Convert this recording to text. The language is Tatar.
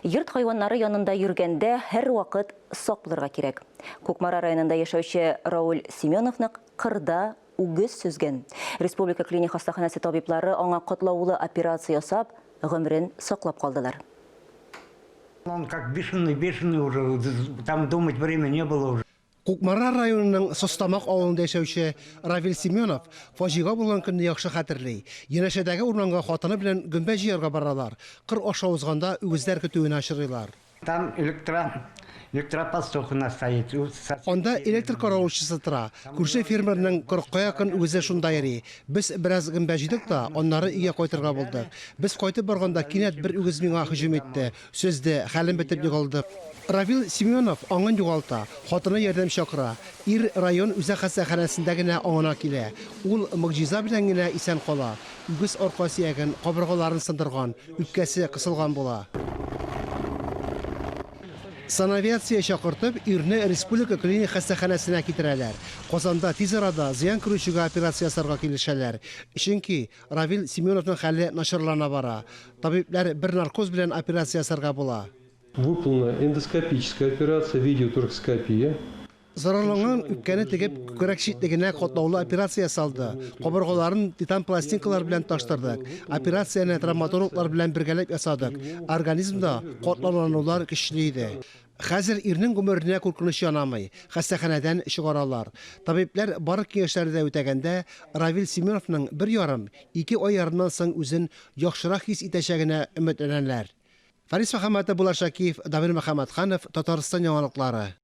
Йорт хайваннары янында йөргәндә һәр вакыт сак булырга кирәк. Кукмара районында яшәүче Рауль Семеновны кырда үгез сүзгән. Республика клиник хастаханәсе табиблары аңа котлаулы операция ясап, гомерен саклап калдылар. Он как бешеный уже, там думать время не было уже. Кукмара районының Состамак авылында яшәүче Равил Семенов фаҗига булган көнне яхшы хәтерли. Янәшәдәге урманга хатыны белән гөмбә җыярга баралар. Кыр аша узганда үгезләр көтүенә ашырыйлар. Там электропостух у нас стоит. Анда электр каравылчысы тора. Күрше фермерның 40-ка якын үгезе шунда йөри. Без бераз гөмбә җыйдык та, аннары өйгә кайтырга булдык. Без кайтып барганда кинәт бер үгез миңа һөҗүм итте. Сөзде, хәлем бетеп югалды. Равил Семенов аңын югалта, хатыны ярдәм чакыра. Ир район үзәк хастаханәсендә генә аңына килә. Ул мөгҗиза белән генә исән кала. Үгез арка сөяген, кабыргаларын сындырган, үпкәсе кысылган була. Санавиация чакыртып, ирне республика клиник хастаханәсенә китерәләр. Казанда тиз арада зыян күрүчегә операция ясарга килешәләр. Чөнки Равил Семеновның хәле начарлана бара. Табиблар бер наркоз белән операция ясарга була. Выполнена эндоскопическая операция, видеоторкоскопия. Зарарланган үпкәне тегеп, күкрәк читлегенә катлаулы операция ясалды. Кабыргаларын титан пластинкалар белән таштырдык. Операцияны травматологлар белән бергәләп ясадык. Организмда катланулар көчле иде. Хәзер ирнең гомеренә куркыныч янамый. Хастаханәдән чыгаралар. Табиблар бар киңәшләрдә үтәгәндә, Равил Семеновның 1,5-2 ай ярымнан соң үзен яхшырак хис итәчәгенә өметләнәләр. Фарис Мөхәммәтов, Булат Шакиев, Дамир Мөхәммәтханов, Татарстан яңалыклары.